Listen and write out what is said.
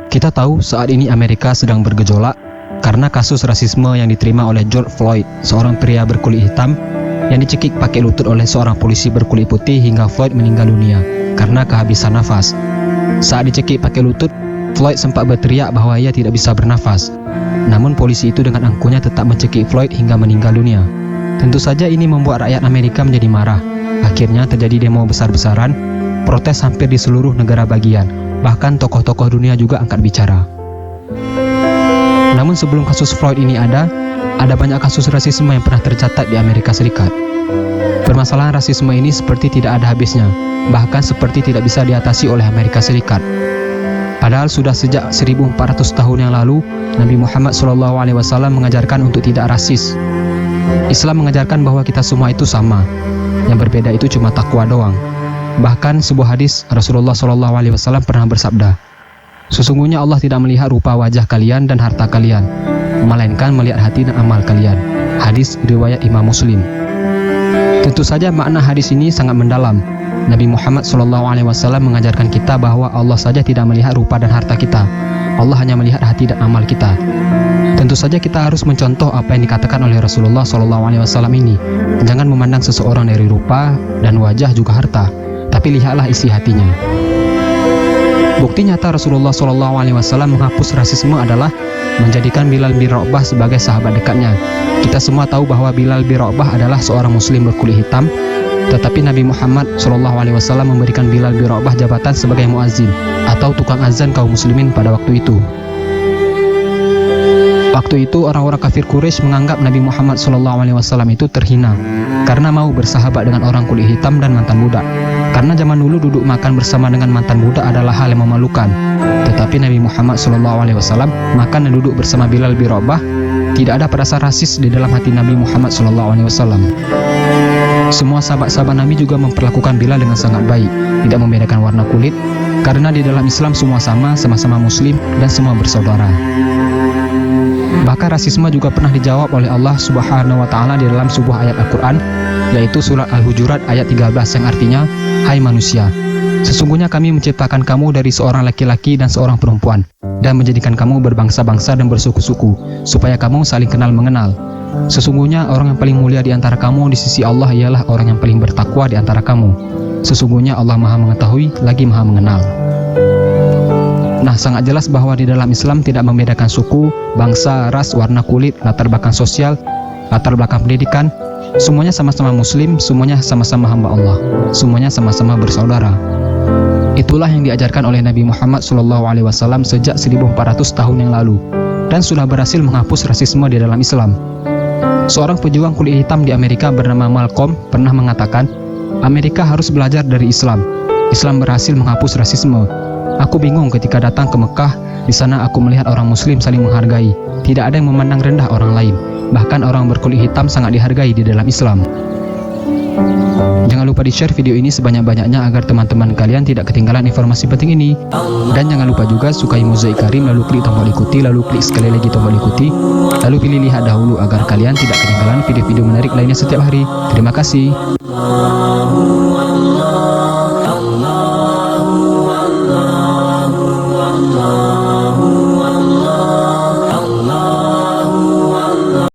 Kita tahu saat ini Amerika sedang bergejolak karena kasus rasisme yang diterima oleh George Floyd, seorang pria berkulit hitam yang dicekik pakai lutut oleh seorang polisi berkulit putih hingga Floyd meninggal dunia karena kehabisan nafas. Saat dicekik pakai lutut, Floyd sempat berteriak bahwa ia tidak bisa bernafas. Namun polisi itu dengan angkuhnya tetap mencekik Floyd hingga meninggal dunia. Tentu saja ini membuat rakyat Amerika menjadi marah. Akhirnya terjadi demo besar-besaran, protes hampir di seluruh negara bagian. Bahkan tokoh-tokoh dunia juga angkat bicara. Namun sebelum kasus Floyd ini ada banyak kasus rasisme yang pernah tercatat di Amerika Serikat. Permasalahan rasisme ini seperti tidak ada habisnya, bahkan seperti tidak bisa diatasi oleh Amerika Serikat. Padahal sudah sejak 1400 tahun yang lalu, Nabi Muhammad SAW mengajarkan untuk tidak rasis. Islam mengajarkan bahwa kita semua itu sama, yang berbeda itu cuma takwa doang. Bahkan sebuah hadis Rasulullah SAW pernah bersabda, "Sesungguhnya Allah tidak melihat rupa wajah kalian dan harta kalian, melainkan melihat hati dan amal kalian." Hadis riwayat Imam Muslim. Tentu saja makna hadis ini sangat mendalam. Nabi Muhammad SAW mengajarkan kita bahwa Allah saja tidak melihat rupa dan harta kita. Allah hanya melihat hati dan amal kita. Tentu saja kita harus mencontoh apa yang dikatakan oleh Rasulullah SAW ini. Jangan memandang seseorang dari rupa dan wajah juga harta, tapi lihatlah isi hatinya. Bukti nyata Rasulullah SAW menghapus rasisme adalah menjadikan Bilal bin Rabah sebagai sahabat dekatnya. Kita semua tahu bahwa Bilal bin Rabah adalah seorang muslim berkulit hitam, tetapi Nabi Muhammad SAW memberikan Bilal bin Rabah jabatan sebagai muazzin atau tukang azan kaum muslimin pada waktu itu. Waktu itu orang-orang kafir Quraisy menganggap Nabi Muhammad SAW itu terhina karena mau bersahabat dengan orang kulit hitam dan mantan budak. Karena zaman dulu duduk makan bersama dengan mantan budak adalah hal yang memalukan. Tetapi Nabi Muhammad SAW makan dan duduk bersama Bilal bin Rabah, tidak ada perasaan rasis di dalam hati Nabi Muhammad SAW. Semua sahabat-sahabat Nabi juga memperlakukan Bilal dengan sangat baik, tidak membedakan warna kulit, karena di dalam Islam semua sama-sama muslim dan semua bersaudara. Bahkan rasisme juga pernah dijawab oleh Allah Subhanahu wa Ta'ala di dalam sebuah ayat Al-Quran, yaitu surat Al-Hujurat ayat 13 yang artinya, "Hai manusia, sesungguhnya kami menciptakan kamu dari seorang laki-laki dan seorang perempuan, dan menjadikan kamu berbangsa-bangsa dan bersuku-suku, supaya kamu saling kenal mengenal. Sesungguhnya orang yang paling mulia di antara kamu di sisi Allah ialah orang yang paling bertakwa di antara kamu. Sesungguhnya Allah Maha Mengetahui lagi Maha Mengenal." Nah, sangat jelas bahwa di dalam Islam tidak membedakan suku, bangsa, ras, warna kulit, latar belakang sosial, latar belakang pendidikan. Semuanya sama-sama muslim, semuanya sama-sama hamba Allah, semuanya sama-sama bersaudara. Itulah yang diajarkan oleh Nabi Muhammad SAW sejak 1400 tahun yang lalu, dan sudah berhasil menghapus rasisme di dalam Islam. Seorang pejuang kulit hitam di Amerika bernama Malcolm pernah mengatakan, Amerika harus belajar dari Islam. Islam berhasil menghapus rasisme. Aku bingung ketika datang ke Mekah, di sana aku melihat orang muslim saling menghargai. Tidak ada yang memandang rendah orang lain. Bahkan orang berkulit hitam sangat dihargai di dalam Islam. Jangan lupa di-share video ini sebanyak-banyaknya agar teman-teman kalian tidak ketinggalan informasi penting ini. Dan jangan lupa juga sukai Mozaik Karim, lalu klik tombol ikuti, lalu klik sekali lagi tombol ikuti, lalu pilih lihat dahulu agar kalian tidak ketinggalan video-video menarik lainnya setiap hari. Terima kasih.